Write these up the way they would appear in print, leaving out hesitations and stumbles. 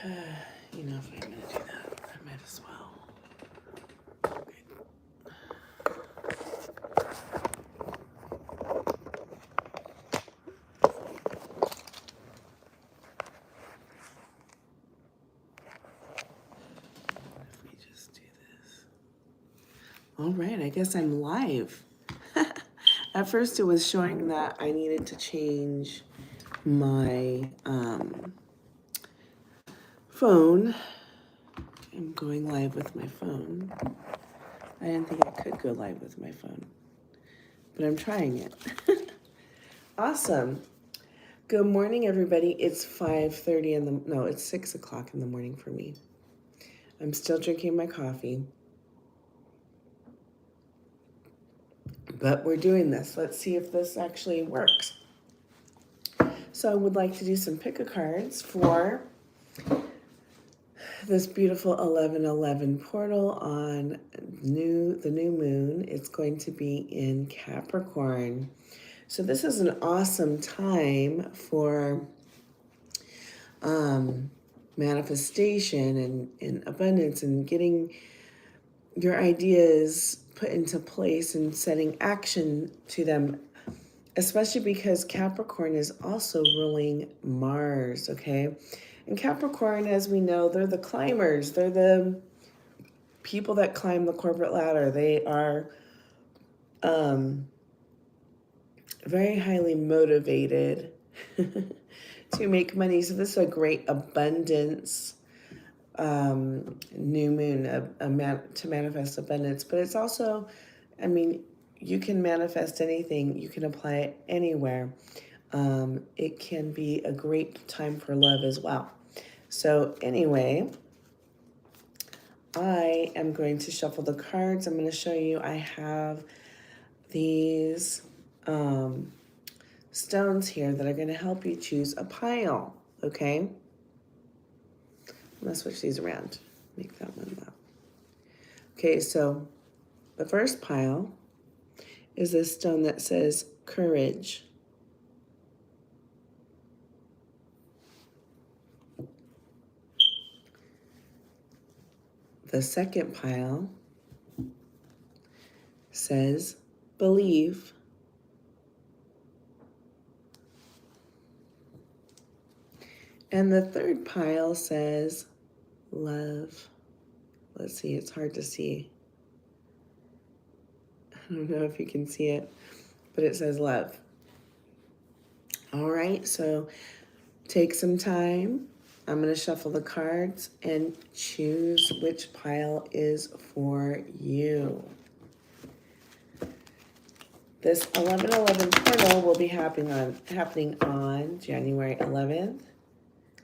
You know, if I'm going to do that, I might as well. Okay. If we just do this. All right, I guess I'm live. At first it was showing that I needed to change my phone. I'm going live with my phone. I didn't think I could go live with my phone, but I'm trying it. Awesome. Good morning, everybody. It's 5:30 in the, no, it's 6 o'clock in the morning for me. I'm still drinking my coffee, but we're doing this. Let's see if this actually works. So I would like to do some pick-a-cards for this beautiful 11:11 portal on the new moon. It's going to be in Capricorn. So this is an awesome time for manifestation and abundance and getting your ideas put into place and setting action to them, especially because Capricorn is also ruling Mars, okay? And Capricorn, as we know, they're the climbers. They're the people that climb the corporate ladder. They are very highly motivated to make money. So this is a great abundance new moon to manifest abundance. But it's also, I mean, you can manifest anything. You can apply it anywhere. It can be a great time for love as well. So anyway, I am going to shuffle the cards. I'm going to show you I have these stones here that are going to help you choose a pile, okay? I'm going to switch these around, make that one up. Okay, so the first pile is this stone that says courage. The second pile says believe. And the third pile says love. Let's see, it's hard to see. I don't know if you can see it, but it says love. All right, so take some time. I'm going to shuffle the cards and choose which pile is for you. This 11/11 portal will be happening on January 11th.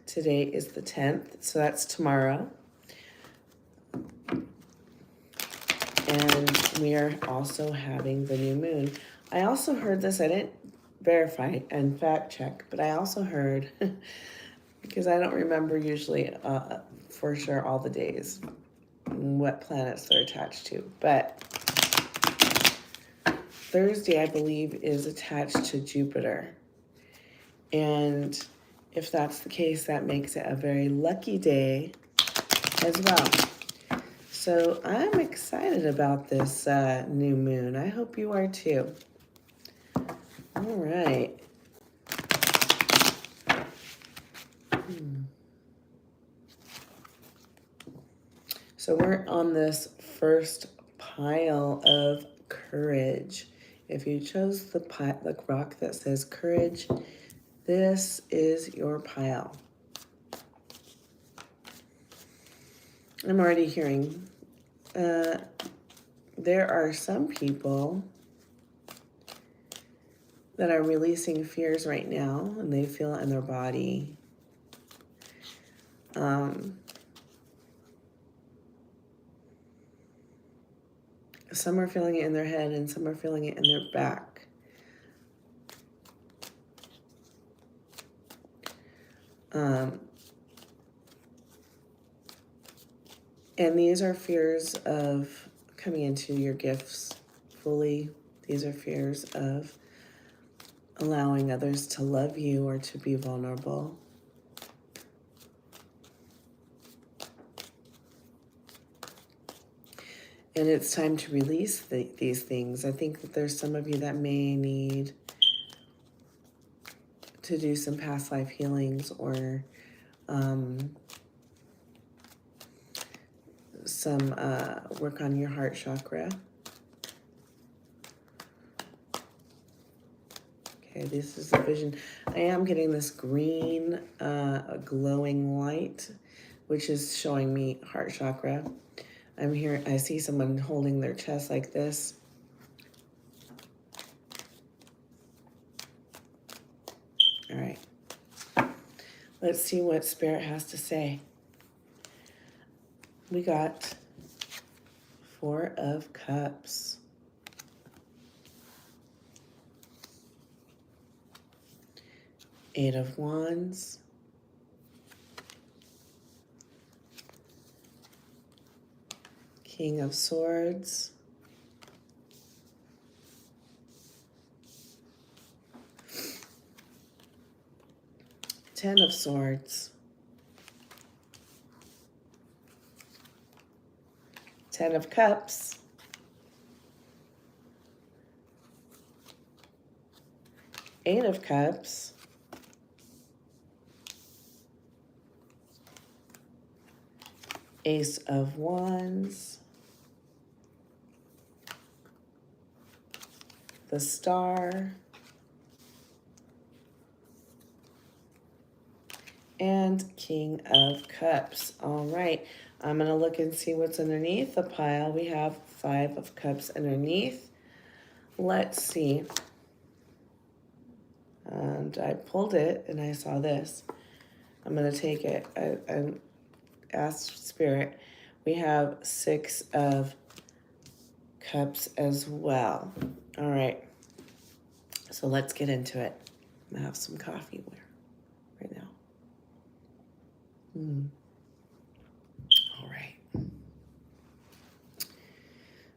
Today is the 10th, so that's tomorrow. And we are also having the new moon. I also heard this, I didn't verify and fact check, but I also heard, because I don't remember usually for sure all the days, what planets they're attached to, but Thursday, I believe, is attached to Jupiter. And if that's the case, that makes it a very lucky day as well. So I'm excited about this new moon. I hope you are too. All right. So we're on this first pile of courage. If you chose the rock that says courage, this is your pile. I'm already hearing there are some people that are releasing fears right now, and they feel it in their body. Some are feeling it in their head, and some are feeling it in their back. And these are fears of coming into your gifts fully. These are fears of allowing others to love you or to be vulnerable. And it's time to release these things. I think that there's some of you that may need to do some past life healings or some work on your heart chakra. Okay, this is the vision. I am getting this green glowing light, which is showing me heart chakra. I'm here, I see someone holding their chest like this. All right. Let's see what Spirit has to say. We got 4 of Cups. Eight of Wands. King of Swords. Ten of Swords. 10 of Cups. Eight of Cups. Ace of Wands. The Star. And King of Cups. All right. I'm going to look and see what's underneath the pile. We have 5 of Cups underneath. Let's see. And I pulled it and I saw this. I'm going to take it. I asked Spirit. We have 6 of Cups as well. All right. So let's get into it. I'm going to have some coffee right now. All right.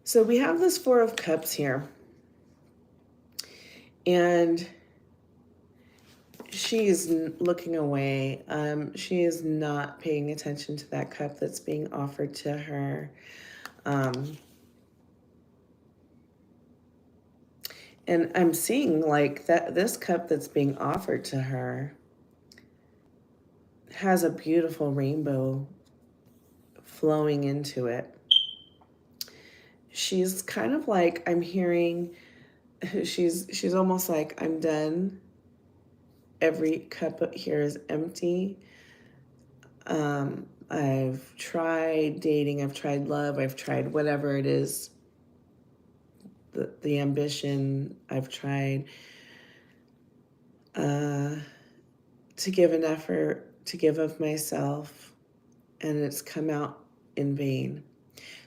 So we have this 4 of Cups here. And she is looking away. She is not paying attention to that cup that's being offered to her. And I'm seeing like that this cup that's being offered to her has a beautiful rainbow flowing into it. She's kind of like, I'm hearing, she's almost like, I'm done. Every cup here is empty. I've tried dating, I've tried love, I've tried whatever it is, the ambition, I've tried to give an effort, to give of myself, and it's come out in vain.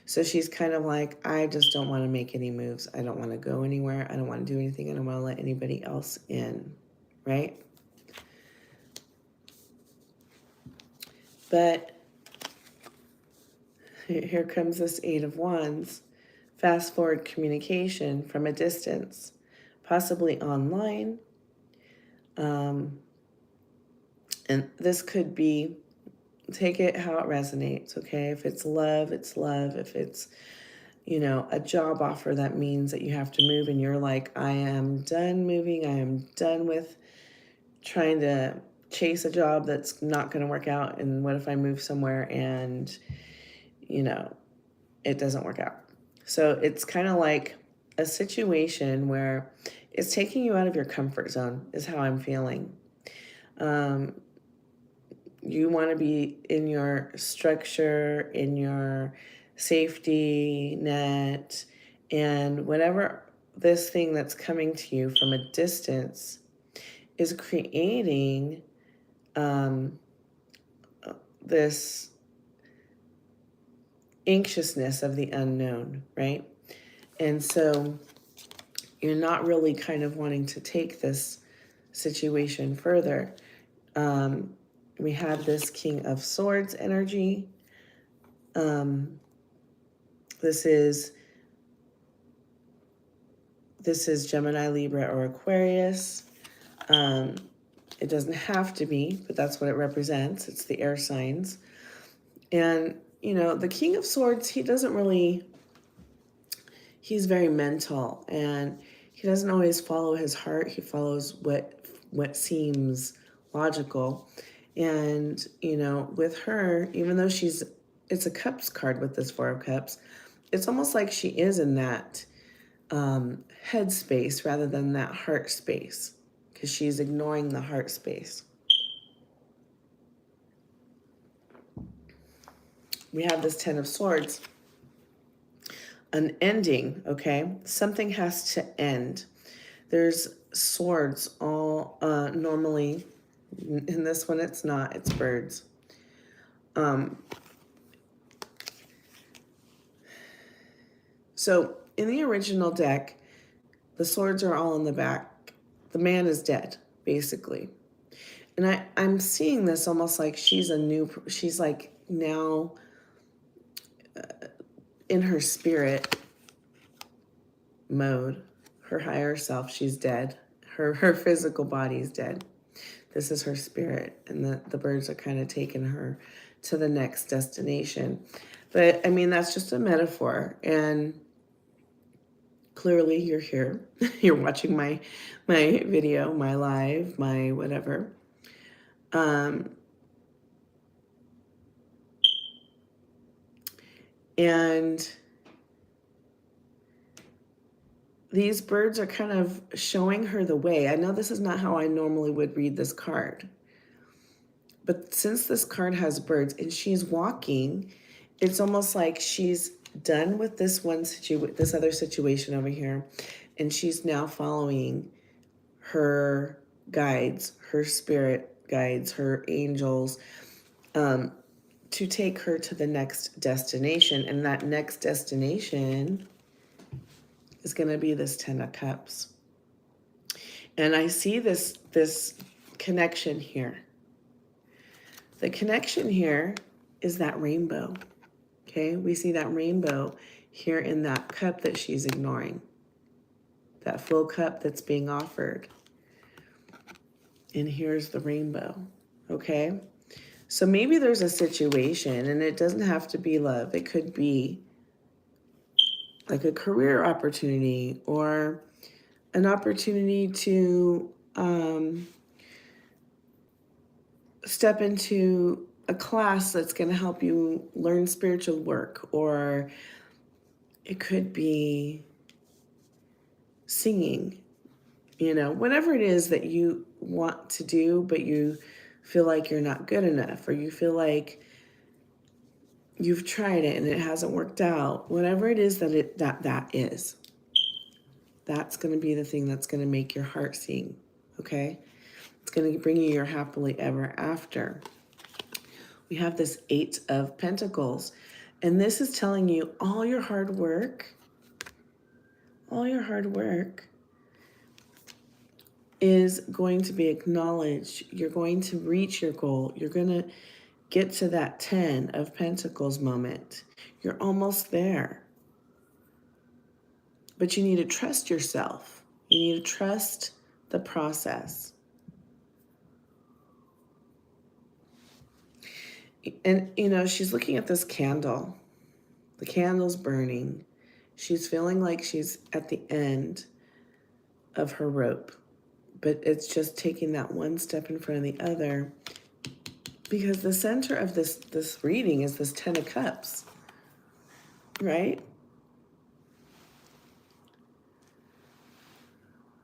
So she's kind of like, I just don't want to make any moves. I don't want to go anywhere. I don't want to do anything. I don't want to let anybody else in, right? But here comes this 8 of Wands. Fast forward communication from a distance, possibly online. And this could be, take it how it resonates, okay? If it's love, it's love. If it's, a job offer, that means that you have to move and you're like, I am done moving. I am done with trying to chase a job that's not going to work out. And what if I move somewhere and, it doesn't work out? So it's kind of like a situation where it's taking you out of your comfort zone is how I'm feeling. You want to be in your structure, in your safety net, and whatever this thing that's coming to you from a distance is creating this anxiousness of the unknown, right? And so you're not really kind of wanting to take this situation further. We have this King of Swords energy. This is Gemini, Libra, or Aquarius. It doesn't have to be, but that's what it represents. It's the air signs. And, the King of Swords, he doesn't really he's very mental, and he doesn't always follow his heart. He follows what seems logical. And, you know, with her, even though it's a cups card with this Four of Cups, it's almost like she is in that head space rather than that heart space, because she's ignoring the heart space. We have this Ten of Swords, an ending, okay? Something has to end. There's swords all normally. In this one, it's not. It's birds. So in the original deck, the swords are all in the back. The man is dead, basically. And I'm seeing this almost like she's like now in her spirit mode, her higher self, she's dead. Her physical body is dead. This is her spirit, and the birds are kind of taking her to the next destination. But I mean, that's just a metaphor, and clearly you're here. You're watching my video, my live, my whatever. And these birds are kind of showing her the way. I know this is not how I normally would read this card, but since this card has birds and she's walking, it's almost like she's done with this other situation over here, and she's now following her guides, her spirit guides, her angels, to take her to the next destination. And that next destination is going to be this Ten of Cups. And I see this connection here. The connection here is that rainbow. Okay, we see that rainbow here in that cup that she's ignoring. That full cup that's being offered. And here's the rainbow. Okay? So maybe there's a situation, and it doesn't have to be love. It could be like a career opportunity, or an opportunity to step into a class that's going to help you learn spiritual work, or it could be singing, you know, whatever it is that you want to do, but you feel like you're not good enough, or you feel like you've tried it and it hasn't worked out. Whatever it is that is, that's going to be the thing that's going to make your heart sing, okay? It's going to bring you your happily ever after. We have this Eight of Pentacles, and this is telling you all your hard work is going to be acknowledged. You're going to reach your goal. You're going to get to that 10 of Pentacles moment. You're almost there. But you need to trust yourself. You need to trust the process. And, you know, she's looking at this candle. The candle's burning. She's feeling like she's at the end of her rope. But it's just taking that one step in front of the other, because the center of this reading is this Ten of Cups, right?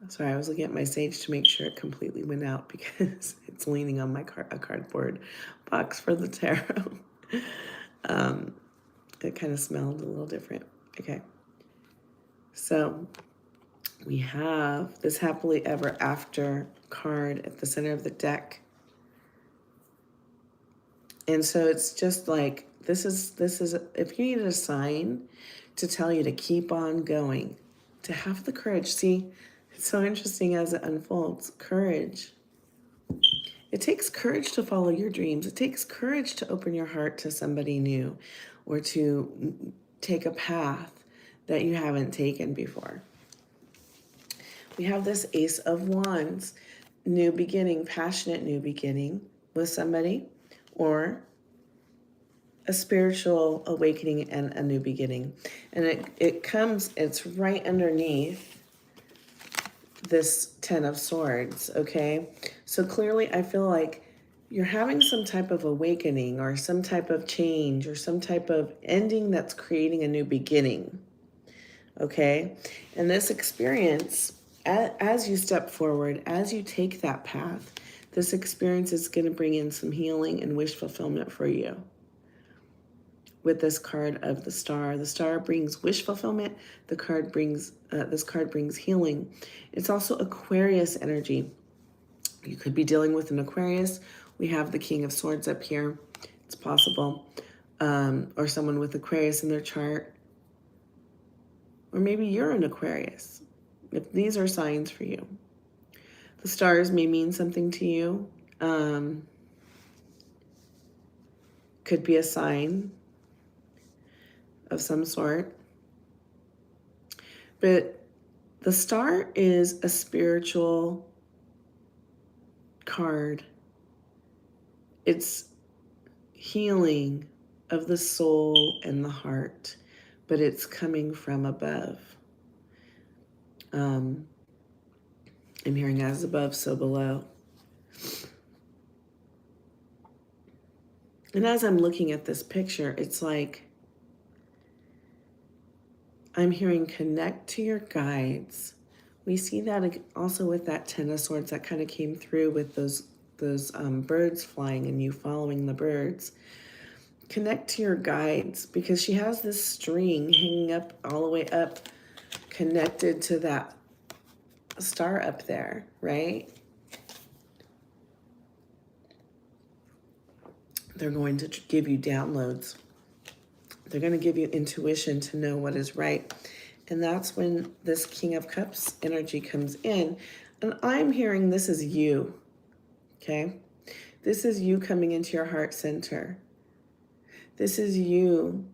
Sorry, I was looking at my sage to make sure it completely went out, because it's leaning on my a cardboard box for the tarot. It kind of smelled a little different. Okay. So we have this happily ever after card at the center of the deck. And so it's just like, this is if you needed a sign to tell you to keep on going, to have the courage. See, it's so interesting as it unfolds. Courage. It takes courage to follow your dreams. It takes courage to open your heart to somebody new, or to take a path that you haven't taken before. We have this Ace of Wands, new beginning, passionate new beginning with somebody, or a spiritual awakening and a new beginning. And it's right underneath this Ten of Swords, okay? So clearly I feel like you're having some type of awakening or some type of change or some type of ending that's creating a new beginning, okay? And this experience, as you step forward, as you take that path, this experience is going to bring in some healing and wish fulfillment for you. With this card of the Star brings wish fulfillment. This card brings healing. It's also Aquarius energy. You could be dealing with an Aquarius. We have the King of Swords up here. It's possible. Or someone with Aquarius in their chart. Or maybe you're an Aquarius. If these are signs for you. The stars may mean something to you. Could be a sign of some sort. But the Star is a spiritual card. It's healing of the soul and the heart, but it's coming from above. I'm hearing as above, so below. And as I'm looking at this picture, it's like I'm hearing connect to your guides. We see that also with that Ten of Swords that kind of came through with those birds flying and you following the birds. Connect to your guides, because she has this string hanging up all the way up, connected to that star up there, right? They're going to give you downloads. They're going to give you intuition to know what is right. And that's when this King of Cups energy comes in. And I'm hearing this is you, okay? This is you coming into your heart center. This is you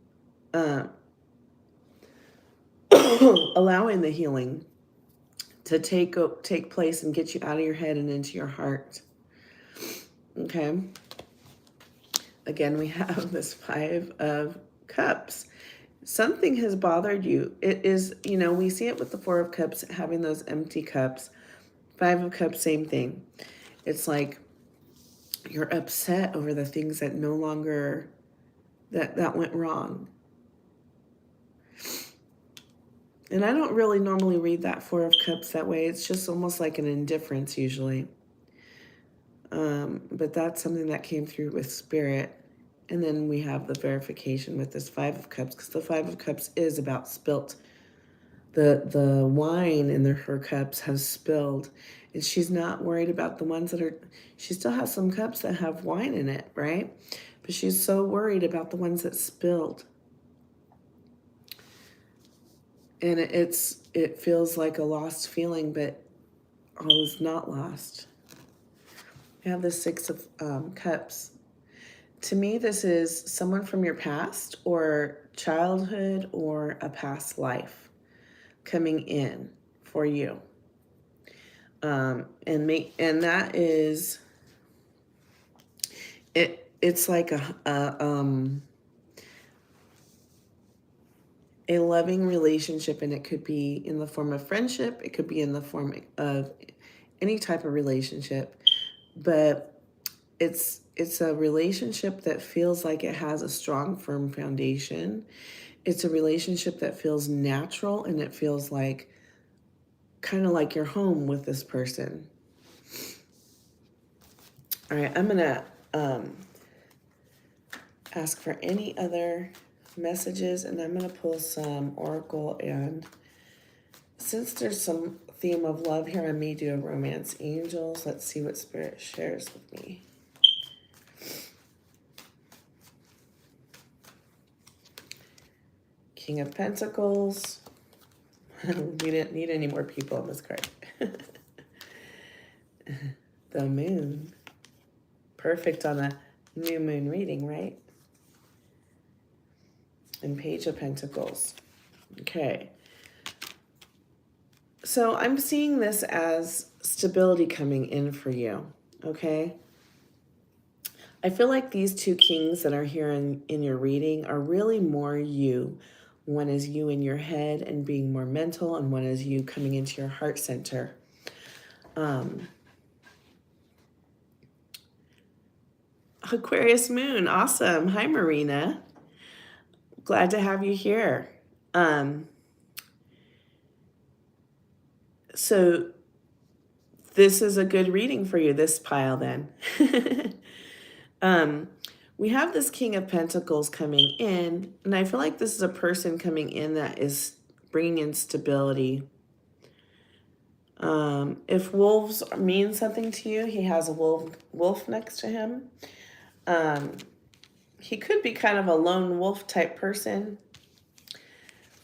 allowing the healing to take place and get you out of your head and into your heart, okay? Again, we have this Five of Cups. Something has bothered you. It is, we see it with the Four of Cups, having those empty cups. Five of Cups, same thing. It's like you're upset over the things that no longer, that went wrong. And I don't really normally read that Four of Cups that way. It's just almost like an indifference usually. But that's something that came through with Spirit. And then we have the verification with this Five of Cups, because the Five of Cups is about spilt. The wine in her cups has spilled. And she's not worried about the ones that are, she still has some cups that have wine in it, right? But she's so worried about the ones that spilled. And it feels like a lost feeling, but all is not lost. We have the Six of Cups. To me, this is someone from your past or childhood or a past life coming in for you. And that is, it's like a loving relationship, and it could be in the form of friendship. It could be in the form of any type of relationship, but it's a relationship that feels like it has a strong, firm foundation. It's a relationship that feels natural, and it feels like kind of like you're home with this person. All right, I'm gonna ask for any other messages, and I'm gonna pull some oracle. And since there's some theme of love here, I may do a romance angels. Let's see what Spirit shares with me. King of Pentacles. We didn't need any more people on this card. The Moon. Perfect on a new moon reading, right? And Page of Pentacles. Okay. So I'm seeing this as stability coming in for you, okay? I feel like these two kings that are here in your reading are really more you. One is you in your head and being more mental, and one is you coming into your heart center. Aquarius moon, awesome. Hi, Marina. Glad to have you here. So this is a good reading for you, this pile then. We have this King of Pentacles coming in, and I feel like this is a person coming in that is bringing in stability. If wolves mean something to you, he has a wolf next to him. He could be kind of a lone wolf type person.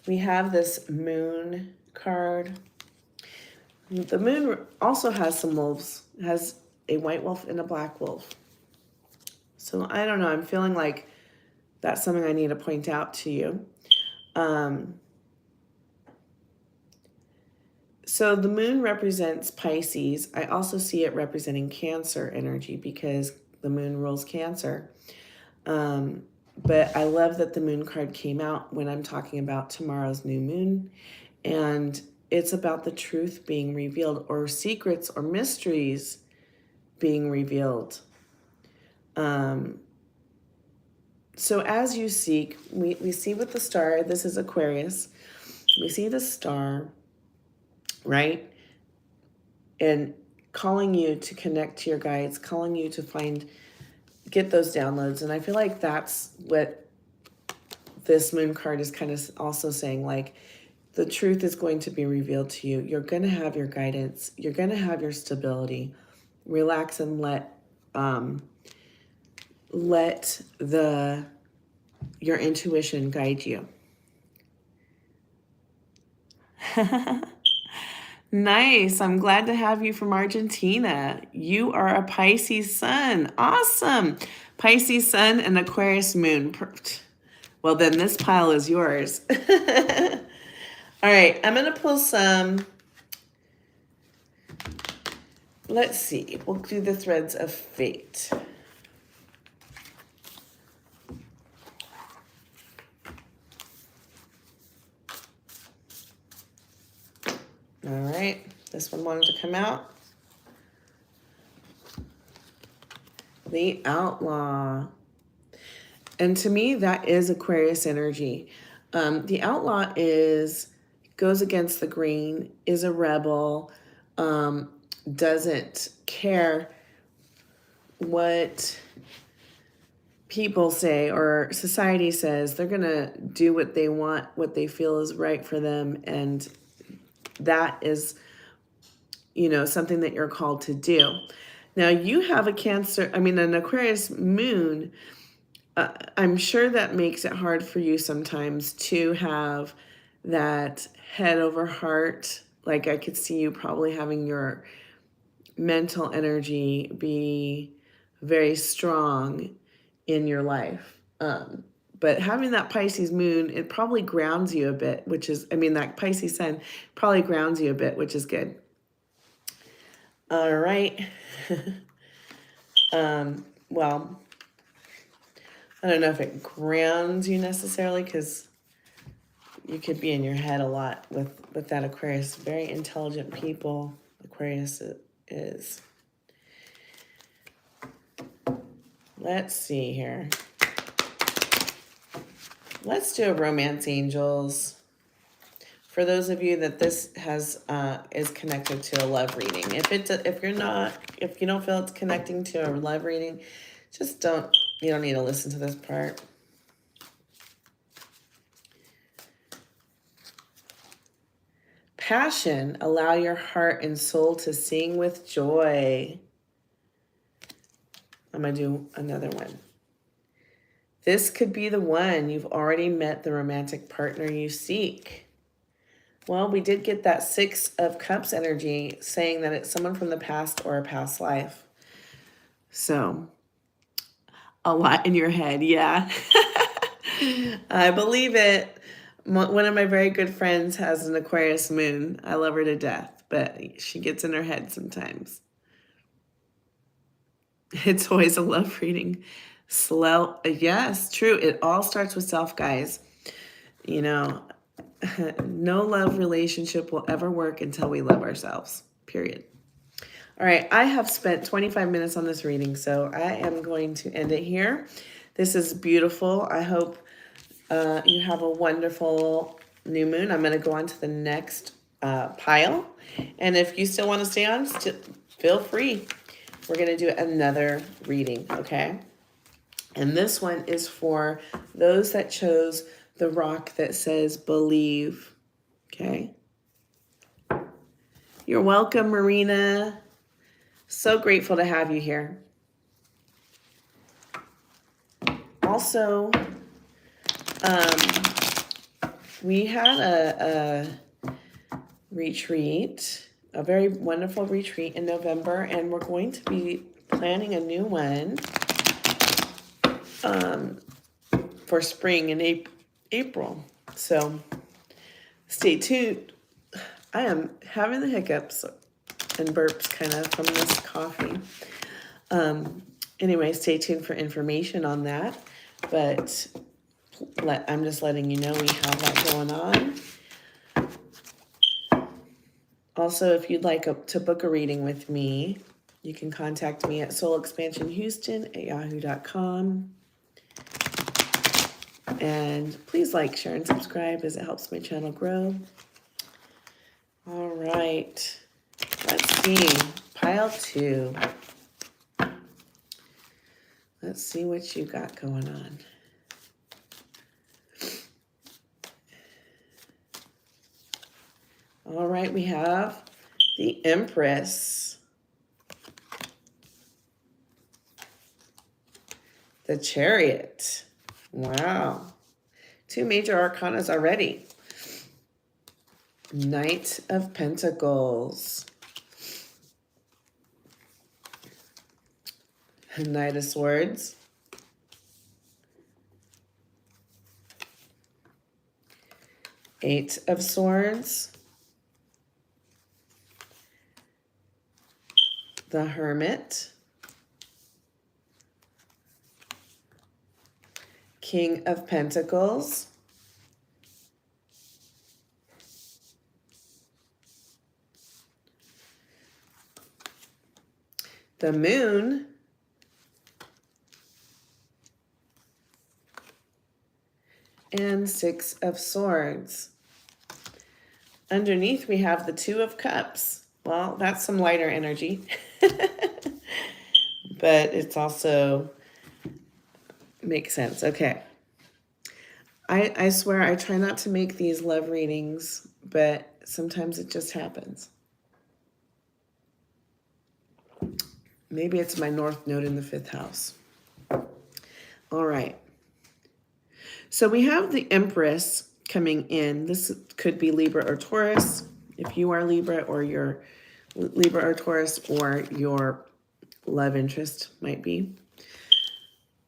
We have this moon card. The moon also has some wolves. It has a white wolf and a black wolf. So I don't know. I'm feeling like that's something I need to point out to you. So the moon represents Pisces. I also see it representing Cancer energy because the moon rules Cancer. But I love that the moon card came out when I'm talking about tomorrow's new moon. And it's about the truth being revealed, or secrets or mysteries being revealed. So as you seek, we see with the star, this is Aquarius, we see the star, right? And calling you to connect to your guides, calling you to get those downloads. And I feel like that's what this moon card is kind of also saying, like, the truth is going to be revealed to you. You're going to have your guidance. You're going to have your stability. Relax and let your intuition guide you. Nice. I'm glad to have you from Argentina. You are a Pisces sun. Awesome. Pisces sun and Aquarius moon. Well, then this pile is yours. All right, I'm going to pull some. Let's see. We'll do the threads of fate. All right, this one wanted to come out. The Outlaw. And to me, that is Aquarius energy. The Outlaw goes against the grain, is a rebel, doesn't care what people say or society says. They're going to do what they want, what they feel is right for them. And that is, something that you're called to do. Now you have an Aquarius moon. I'm sure that makes it hard for you sometimes to have that head over heart. Like, I could see you probably having your mental energy be very strong in your life. But having that Pisces moon, it probably grounds you a bit, that Pisces sun probably grounds you a bit, which is good. All right. Well, I don't know if it grounds you necessarily, because you could be in your head a lot with that Aquarius. Very intelligent people, Aquarius is. Let's see here. Let's do a romance angels. For those of you that this is connected to a love reading. If you don't feel it's connecting to a love reading, you don't need to listen to this part. Passion, allow your heart and soul to sing with joy. I'm going to do another one. This could be the one. You've already met the romantic partner you seek. Well, we did get that 6 of Cups energy saying that it's someone from the past or a past life. So, a lot in your head, yeah. I believe it. One of my very good friends has an Aquarius moon. I love her to death, but she gets in her head sometimes. It's always a love reading. Slow, yes, true. It all starts with self, guys. You know, no love relationship will ever work until we love ourselves, period. All right, I have spent 25 minutes on this reading, so I am going to end it here. This is beautiful. I hope you have a wonderful new moon. I'm going to go on to the next pile. And if you still want to stay on, feel free. We're going to do another reading, okay? And this one is for those that chose the rock that says believe, okay? You're welcome, Marina. So grateful to have you here. Also, we had a retreat, a very wonderful retreat in November, and we're going to be planning a new one for spring in April. So stay tuned. I am having the hiccups and burps kind of from this coffee. Anyway, stay tuned for information on that. But I'm just letting you know we have that going on. Also, if you'd like to book a reading with me, you can contact me at soulexpansionhouston@yahoo.com. And please like, share, and subscribe as it helps my channel grow. All right. Let's see. Pile 2. Let's see what you got going on. All right, we have the Empress, the Chariot. Wow. 2 major arcanas already. Knight of Pentacles. Knight of Swords. Eight of Swords. The Hermit. King of Pentacles. The Moon. And 6 of Swords. Underneath, we have the 2 of Cups. Well, that's some lighter energy. But it's also makes sense. Okay. I swear I try not to make these love readings, but sometimes it just happens. Maybe it's my North Node in the 5th house. All right. So we have the Empress coming in. This could be Libra or Taurus. If you are Libra or your Libra or Taurus, or your love interest might be,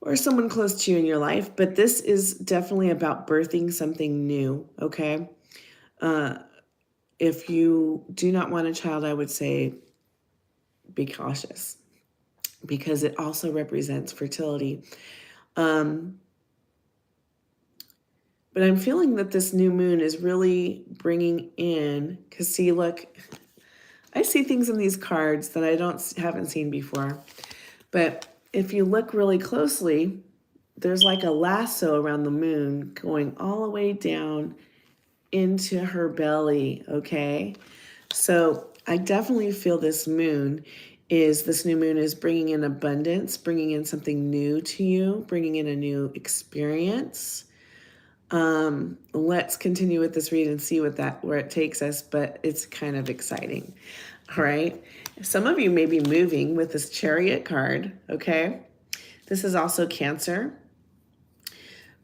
or someone close to you in your life. But this is definitely about birthing something new, okay? If you do not want a child, I would say be cautious, because it also represents fertility. But I'm feeling that this new moon is really bringing in, because see, look, I see things in these cards that I haven't seen before. But if you look really closely, there's like a lasso around the moon going all the way down into her belly, okay? So I definitely feel this new moon is bringing in abundance, bringing in something new to you, bringing in a new experience. Let's continue with this read and see where it takes us, but it's kind of exciting. All right. Some of you may be moving with this Chariot card. Okay. This is also Cancer.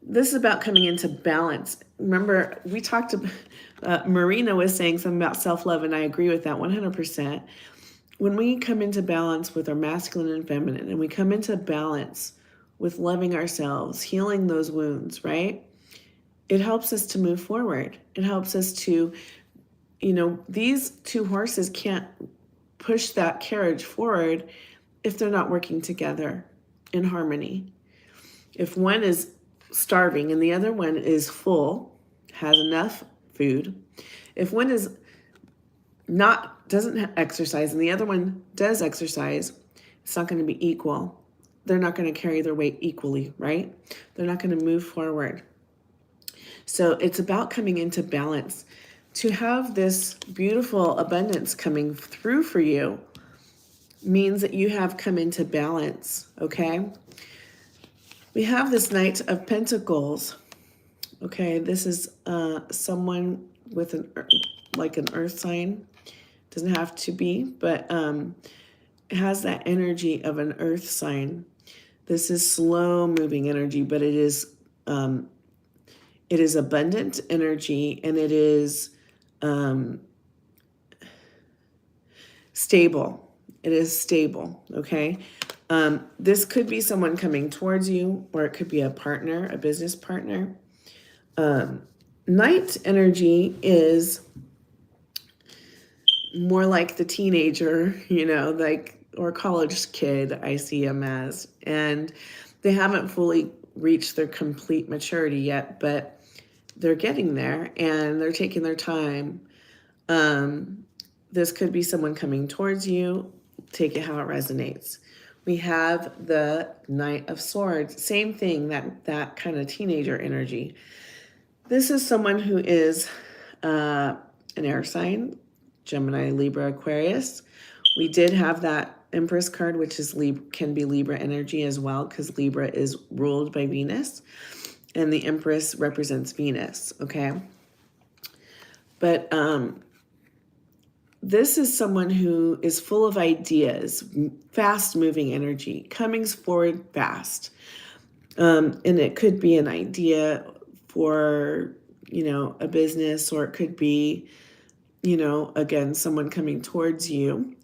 This is about coming into balance. Remember, we talked about, Marina was saying something about self-love, and I agree with that 100%. When we come into balance with our masculine and feminine, and we come into balance with loving ourselves, healing those wounds, right? It helps us to move forward. It helps us to, these 2 horses can't push that carriage forward if they're not working together in harmony. If one is starving and the other one is full, has enough food, if one is doesn't exercise and the other one does exercise, it's not going to be equal. They're not going to carry their weight equally, right? They're not going to move forward. So it's about coming into balance. To have this beautiful abundance coming through for you means that you have come into balance, okay? We have this Knight of Pentacles. Okay, this is someone with an earth sign. Doesn't have to be, but it has that energy of an earth sign. This is slow moving energy, but it is abundant energy, and it is stable. It is stable, okay? This could be someone coming towards you, or it could be a partner, a business partner. Night energy is more like the teenager, or college kid, I see them as. And they haven't fully reached their complete maturity yet, but they're getting there and they're taking their time. This could be someone coming towards you. Take it how it resonates. We have the Knight of Swords. Same thing, that kind of teenager energy. This is someone who is an air sign, Gemini, Libra, Aquarius. We did have that Empress card, which is can be Libra energy as well, because Libra is ruled by Venus, and the Empress represents Venus, okay? But this is someone who is full of ideas, fast-moving energy, coming forward fast. And it could be an idea for, a business, or it could be, again, someone coming towards you.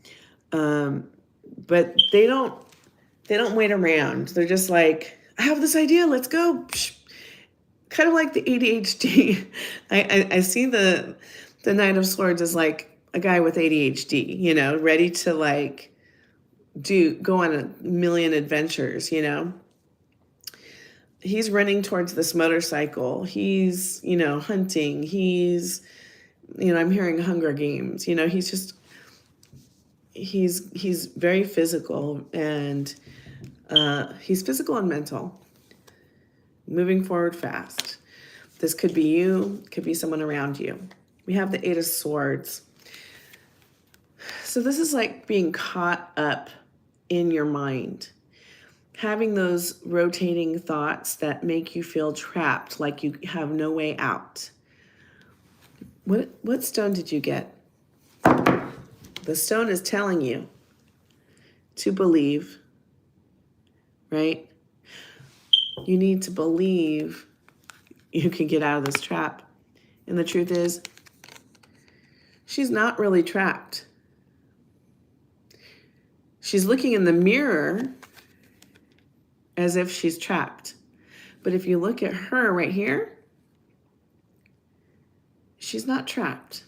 But they don't wait around. They're just like, I have this idea, let's go. Kind of like the ADHD. I see the Knight of Swords as like a guy with ADHD, ready to go on a million adventures, He's running towards this motorcycle. He's, hunting. He's, I'm hearing Hunger Games. He's very physical, and he's physical and mental, moving forward fast. This could be you, could be someone around you. We have the Eight of Swords. So this is like being caught up in your mind, having those rotating thoughts that make you feel trapped, like you have no way out. What stone did you get? The stone is telling you to believe, right? You need to believe you can get out of this trap. And the truth is, she's not really trapped. She's looking in the mirror as if she's trapped. But if you look at her right here, she's not trapped.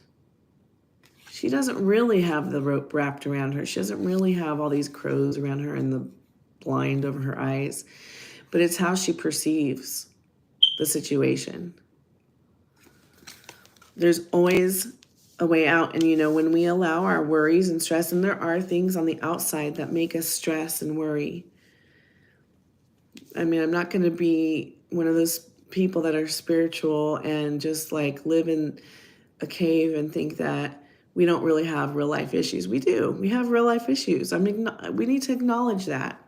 She doesn't really have the rope wrapped around her. She doesn't really have all these crows around her and the blind over her eyes. But it's how she perceives the situation. There's always a way out. And, when we allow our worries and stress, and there are things on the outside that make us stress and worry. I'm not going to be one of those people that are spiritual and just live in a cave and think that we don't really have real life issues. We do. We have real life issues. We need to acknowledge that.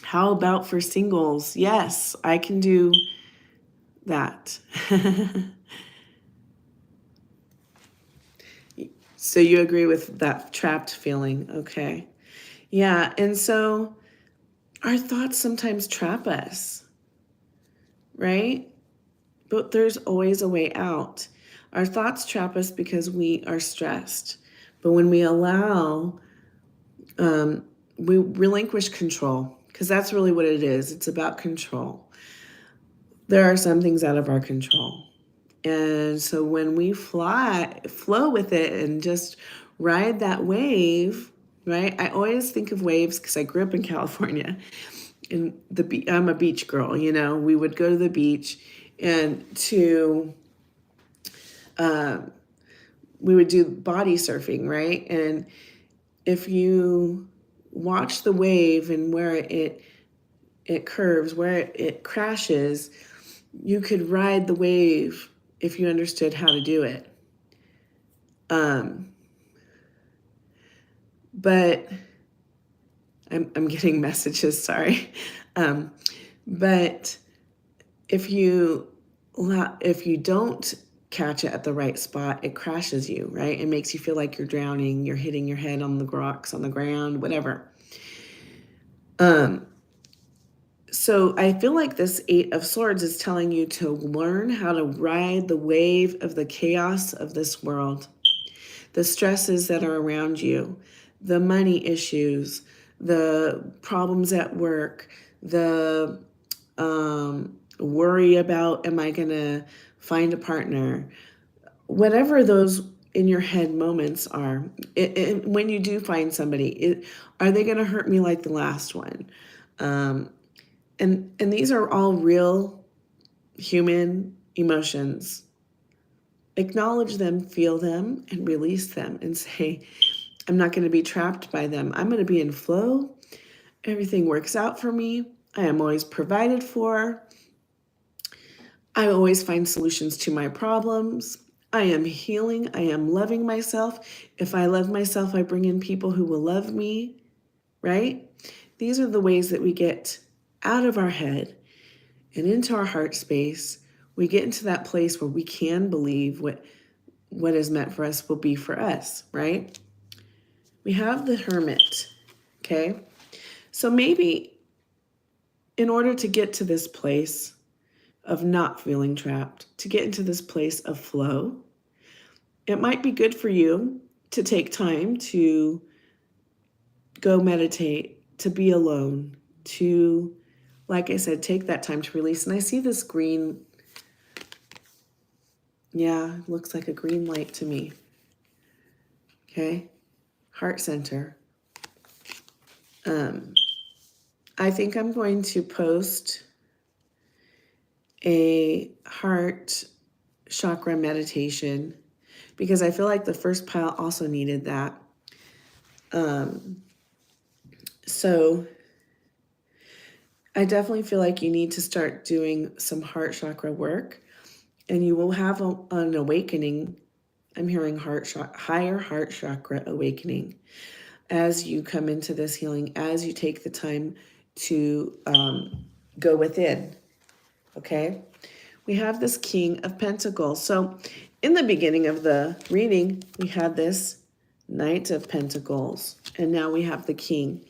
How about for singles? Yes, I can do that. So you agree with that trapped feeling, okay? Yeah, and so our thoughts sometimes trap us, right? But there's always a way out. Our thoughts trap us because we are stressed. But when we allow, we relinquish control, because that's really what it is. It's about control. There are some things out of our control. And so when we flow with it and just ride that wave, right? I always think of waves because I grew up in California, and I'm a beach girl. We would go to the beach, and uh, we would do body surfing, right? And if you watch the wave and where it curves, where it crashes, you could ride the wave if you understood how to do it. But I'm getting messages, sorry. But if you don't catch it at the right spot, it crashes you, right? It makes you feel like you're drowning, you're hitting your head on the rocks, on the ground, whatever. So I feel like this Eight of Swords is telling you to learn how to ride the wave of the chaos of this world, the stresses that are around you, the money issues, the problems at work, the worry about, am I going to find a partner? Whatever those in your head moments are, when you do find somebody, are they going to hurt me like the last one? And these are all real human emotions. Acknowledge them, feel them, and release them, and say, I'm not going to be trapped by them. I'm going to be in flow. Everything works out for me. I am always provided for. I always find solutions to my problems. I am healing. I am loving myself. If I love myself, I bring in people who will love me, right? These are the ways that we get out of our head and into our heart space. We get into that place where we can believe what is meant for us will be for us, right? We have the Hermit, okay? So maybe in order to get to this place of not feeling trapped, to get into this place of flow, it might be good for you to take time to go meditate, to be alone, to, like I said, take that time to release. And I see this green, looks like a green light to me. Okay, heart center. I think I'm going to post a heart chakra meditation because I feel like the first pile also needed that. So I definitely feel like you need to start doing some heart chakra work, and you will have an awakening. I'm hearing higher heart chakra awakening as you come into this healing, as you take the time to go within. Okay, we have this King of Pentacles. So in the beginning of the reading, we had this Knight of Pentacles, and now we have the King.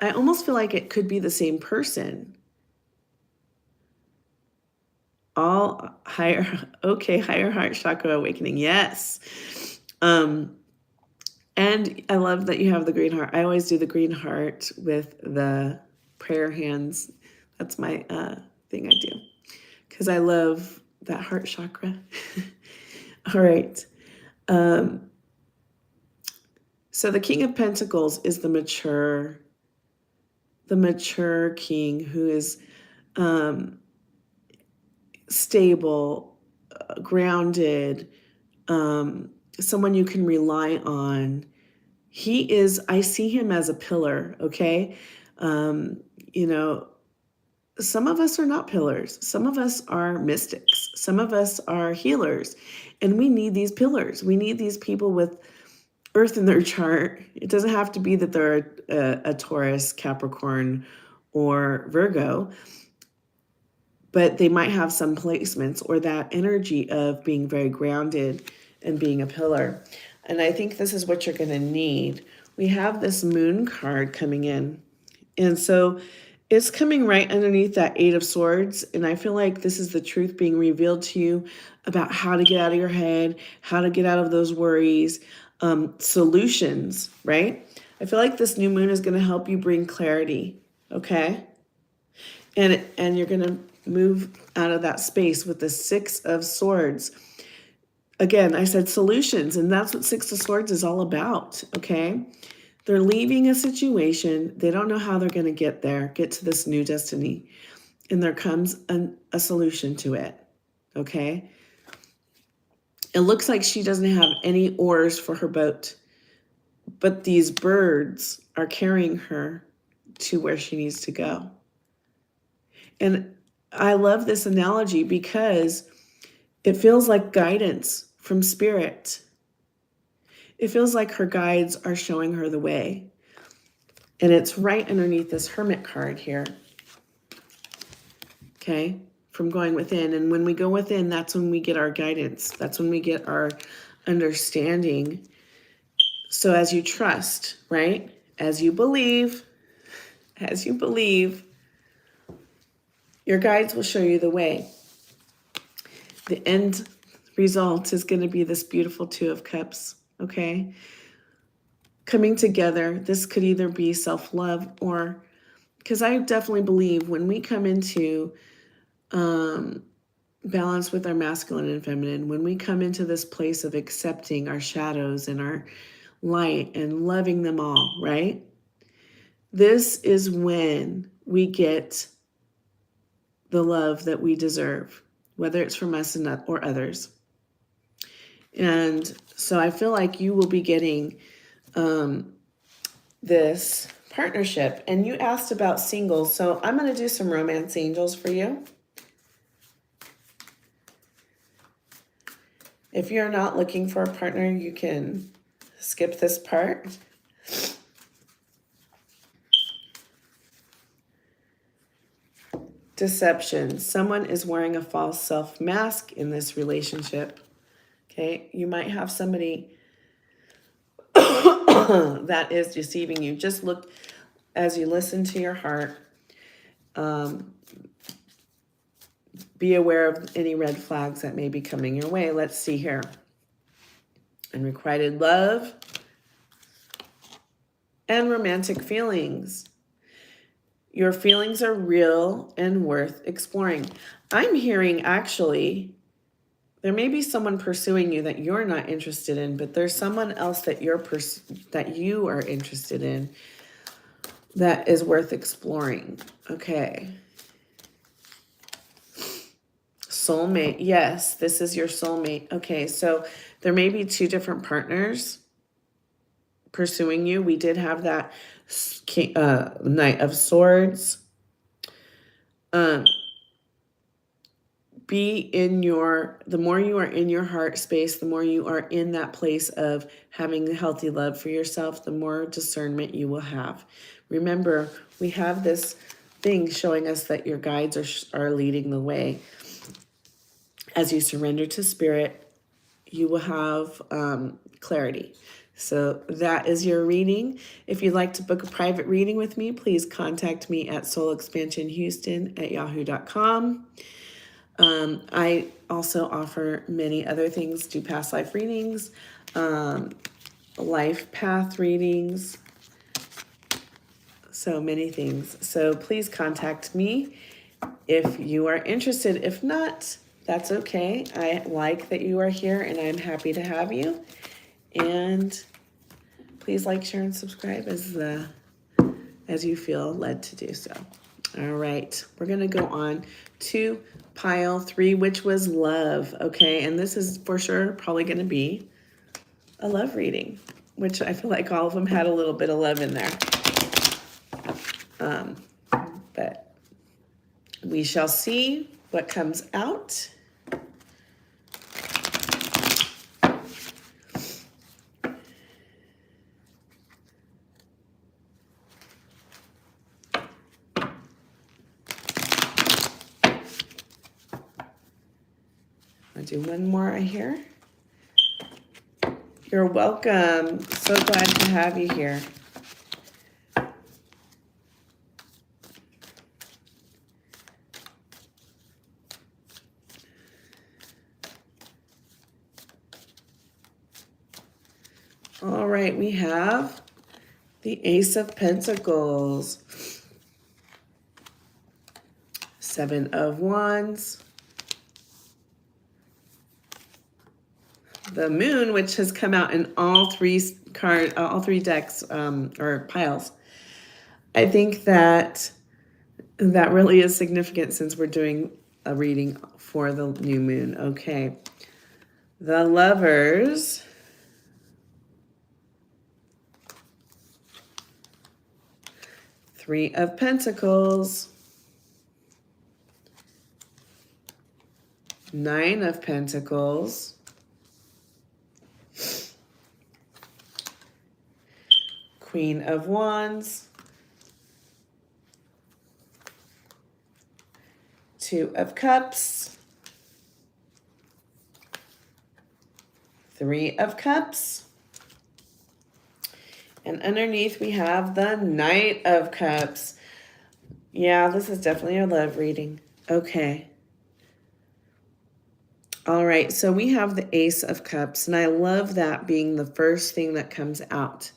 I almost feel like it could be the same person. All higher heart chakra awakening. Yes. And I love that you have the green heart. I always do the green heart with the prayer hands. That's my thing I do because I love that heart chakra. All right. So the King of Pentacles is the mature king who is stable, grounded, someone you can rely on. I see him as a pillar, okay? Some of us are not pillars. Some of us are mystics. Some of us are healers. And we need these pillars. We need these people with earth in their chart. It doesn't have to be that they're a Taurus, Capricorn, or Virgo, but they might have some placements or that energy of being very grounded and being a pillar. And I think this is what you're going to need. We have this Moon card coming in. And so it's coming right underneath that Eight of Swords. And I feel like this is the truth being revealed to you about how to get out of your head, how to get out of those worries, solutions, right? I feel like this new moon is going to help you bring clarity, okay? And you're going to move out of that space with the Six of Swords. Again, I said solutions, and that's what Six of Swords is all about, okay? They're leaving a situation. They don't know how they're going to get there, get to this new destiny. And there comes a solution to it, okay? It looks like she doesn't have any oars for her boat, but these birds are carrying her to where she needs to go. And I love this analogy because it feels like guidance from spirit. It feels like her guides are showing her the way. And it's right underneath this Hermit card here. Okay, from going within. And when we go within, that's when we get our guidance. That's when we get our understanding. So as you trust, right? As you believe, your guides will show you the way. The end result is going to be this beautiful Two of Cups, okay? Coming together, this could either be self-love or, because I definitely believe when we come into balance with our masculine and feminine, when we come into this place of accepting our shadows and our light and loving them all, right? This is when we get the love that we deserve, whether it's from us or others. And so I feel like you will be getting this partnership. And you asked about singles, so I'm going to do some romance angels for you. If you're not looking for a partner, you can skip this part. Deception. Someone is wearing a false self mask in this relationship. Okay, you might have somebody that is deceiving you. Just look as you listen to your heart. Be aware of any red flags that may be coming your way. Let's see here. Unrequited love and romantic feelings. Your feelings are real and worth exploring. I'm hearing actually, there may be someone pursuing you that you're not interested in, but there's someone else that you are interested in that is worth exploring. Okay. Soulmate. Yes, this is your soulmate. Okay, so there may be two different partners pursuing you. We did have that Knight of Swords. The more you are in your heart space, the more you are in that place of having healthy love for yourself, the more discernment you will have. Remember, we have this thing showing us that your guides are leading the way. As you surrender to spirit, you will have clarity. So that is your reading. If you'd like to book a private reading with me, please contact me at soulexpansionhouston@yahoo.com. I also offer many other things, do past life readings, life path readings, so many things. So please contact me if you are interested. If not, that's okay. I like that you are here and I'm happy to have you. And please like, share, and subscribe as you feel led to do so. All right, we're going to go on to pile 3, which was love. Okay, and this is for sure probably going to be a love reading, which I feel like all of them had a little bit of love in there. But we shall see what comes out. I'll do one more here. You're welcome. So glad to have you here. All right, we have the Ace of Pentacles, 7 of Wands, the moon, which has come out in all three decks or piles. I think that really is significant since we're doing a reading for the new moon. Okay. The Lovers. Three of Pentacles. Nine of Pentacles. Queen of Wands. Two of Cups. Three of Cups. And underneath we have the Knight of Cups. Yeah, this is definitely a love reading. Okay. All right, so we have the Ace of Cups, and I love that being the first thing that comes out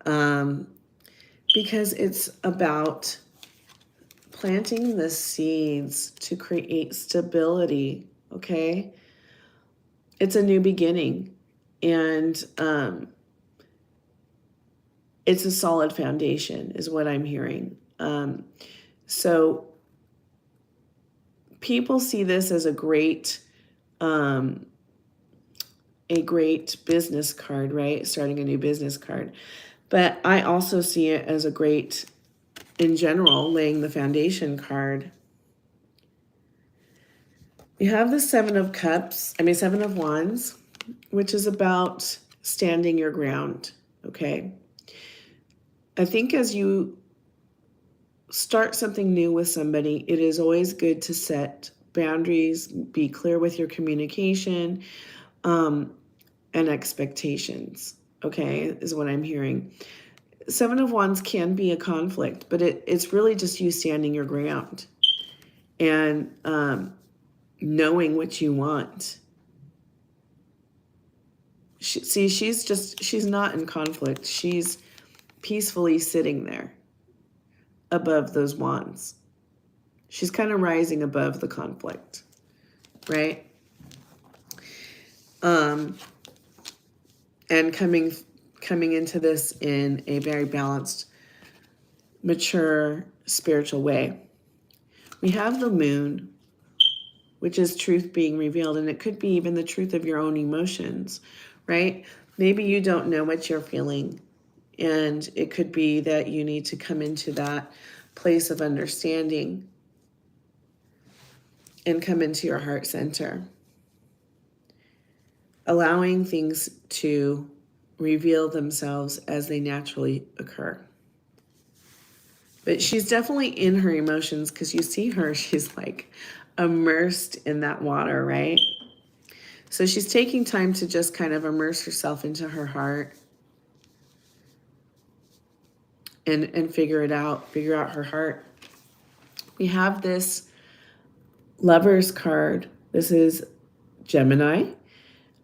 because it's about planting the seeds to create stability, okay? It's a new beginning, and it's a solid foundation is what I'm hearing. So people see this as a great business card, right? Starting a new business card. But I also see it as a great, in general, laying the foundation card. You have the Seven of Wands, which is about standing your ground, okay? I think as you start something new with somebody, it is always good to set boundaries, be clear with your communication, and expectations, okay, is what I'm hearing. Seven of Wands can be a conflict, but it's really just you standing your ground and knowing what you want. She's not in conflict. She's peacefully sitting there above those wands. She's kind of rising above the conflict, right? And coming into this in a very balanced, mature, spiritual way. We have the moon, which is truth being revealed, and it could be even the truth of your own emotions, right? Maybe you don't know what you're feeling, and it could be that you need to come into that place of understanding and come into your heart center, allowing things to reveal themselves as they naturally occur. But she's definitely in her emotions because you see her, she's like immersed in that water, right? So she's taking time to just kind of immerse herself into her heart and figure out her heart. We have this Lovers card. This is Gemini.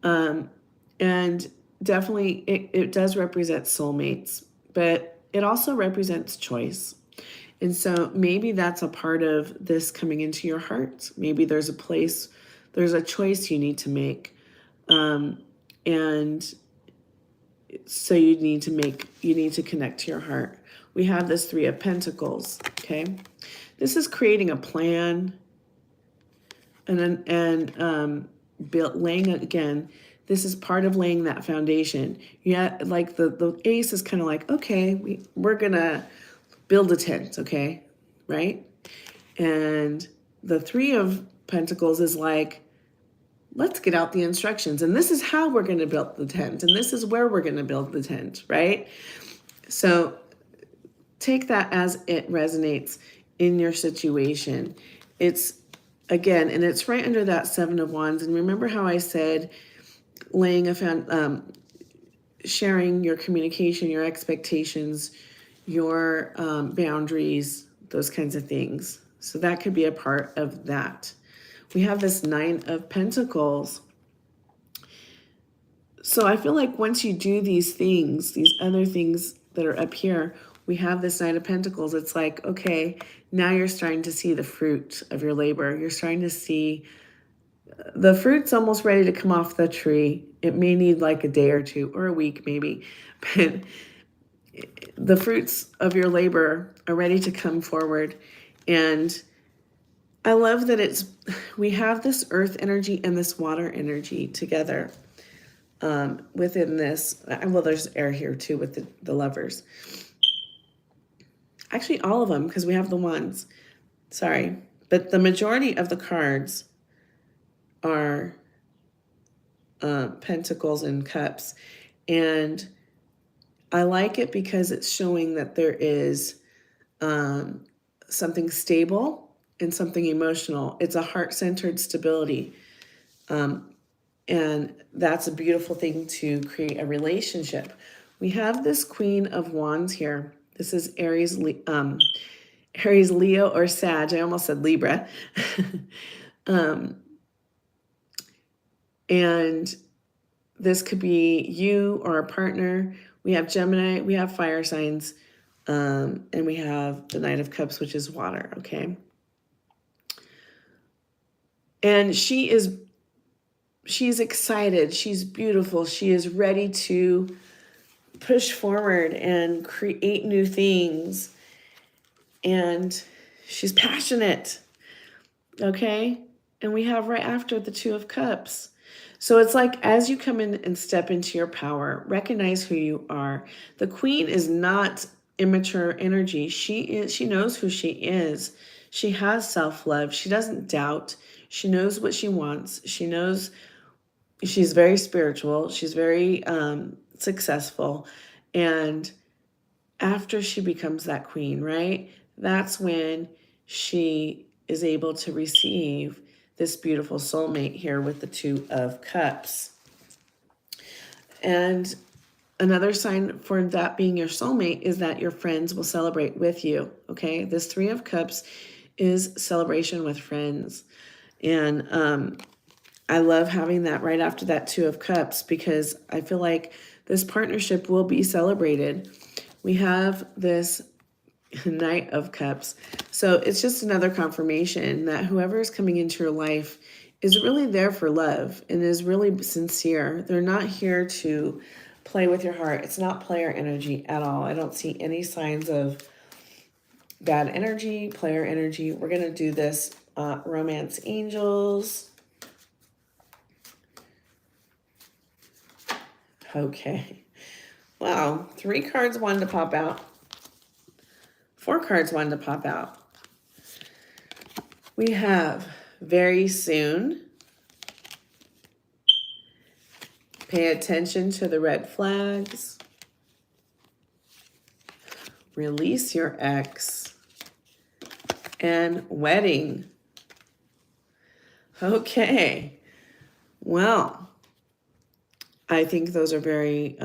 And definitely it does represent soulmates, but it also represents choice. And so maybe that's a part of this coming into your heart. Maybe there's a choice you need to make. And so you need to connect to your heart. We have this Three of Pentacles, okay? This is creating a plan and laying it again. This is part of laying that foundation. Yeah, like the ace is kind of like, okay, we're gonna build a tent, okay, right? And the Three of Pentacles is like, let's get out the instructions, and this is how we're going to build the tent, and this is where we're going to build the tent, right? So take that as it resonates in your situation. It's, again, and it's right under that Seven of Wands. And remember how I said sharing your communication, your expectations, your boundaries, those kinds of things. So that could be a part of that. We have this Nine of Pentacles. So I feel like once you do these things, these other things that are up here, we have this Nine of Pentacles. It's like, okay, now you're starting to see the fruit of your labor. You're starting to see the fruit's almost ready to come off the tree It may need like a day or two or a week maybe, but the fruits of your labor are ready to come forward. And I love that we have this earth energy and this water energy together within this. Well, there's air here too with the lovers. Actually, all of them, because we have the wands. Sorry. But the majority of the cards are pentacles and cups. And I like it because it's showing that there is something stable and something emotional. It's a heart-centered stability. And that's a beautiful thing to create a relationship. We have this Queen of Wands here. This is Aries, Leo, or Sag. I almost said Libra. And this could be you or a partner. We have Gemini, we have fire signs, and we have the Knight of Cups, which is water, okay? And she's excited, she's beautiful, she is ready to push forward and create new things. And she's passionate, okay? And we have right after the Two of Cups. So it's like as you come in and step into your power, recognize who you are. The Queen is not immature energy. She knows who she is. She has self-love. She doesn't doubt. She knows what she wants. She knows she's very spiritual. She's very successful. And after she becomes that queen, right? That's when she is able to receive this beautiful soulmate here with the Two of Cups. And another sign for that being your soulmate is that your friends will celebrate with you, okay? This Three of Cups is celebration with friends. And I love having that right after that Two of Cups because I feel like this partnership will be celebrated. We have this Knight of Cups. So it's just another confirmation that whoever is coming into your life is really there for love and is really sincere. They're not here to play with your heart. It's not player energy at all. I don't see any signs of bad energy, player energy. We're going to do this Romance Angels. Okay. Wow. 3 cards wanted to pop out. 4 cards wanted to pop out. We have very soon. Pay attention to the red flags. Release your ex. And wedding. Okay. Well, I think those are very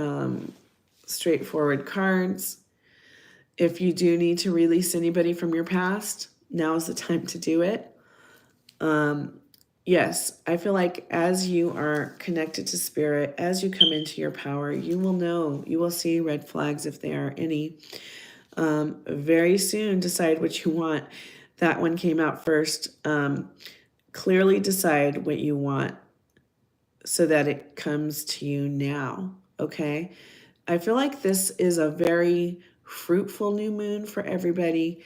straightforward cards. If you do need to release anybody from your past, now is the time to do it. Yes, I feel like as you are connected to spirit, as you come into your power, you will know, you will see red flags if there are any. Very soon, decide what you want. That one came out first. Clearly decide what you want so that it comes to you now, okay? I feel like this is a very fruitful new moon for everybody.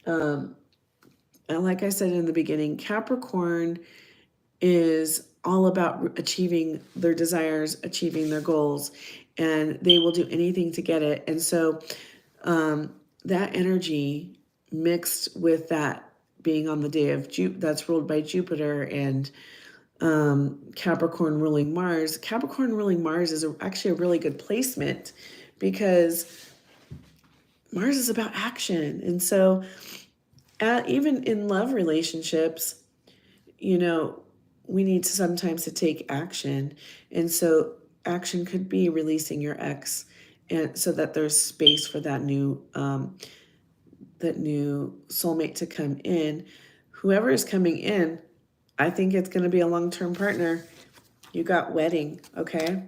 And like I said in the beginning, Capricorn is all about achieving their desires, achieving their goals, and they will do anything to get it. And so that energy mixed with that being on the day of that's ruled by Jupiter and Capricorn ruling Mars. Capricorn ruling Mars is actually a really good placement because Mars is about action. And so even in love relationships, you know, we need to sometimes to take action. And so action could be releasing your ex, and so that there's space for that new soulmate to come in. Whoever is coming in, I think it's going to be a long-term partner. You got wedding, okay?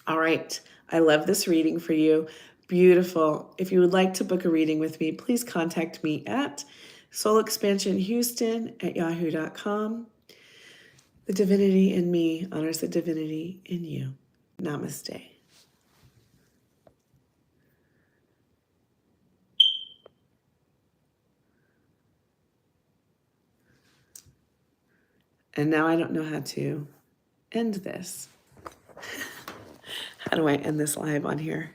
All right. I love this reading for you. Beautiful. If you would like to book a reading with me, please contact me at soulexpansionhouston@yahoo.com. The divinity in me honors the divinity in you. Namaste. And now I don't know how to end this. How do I end this live on here?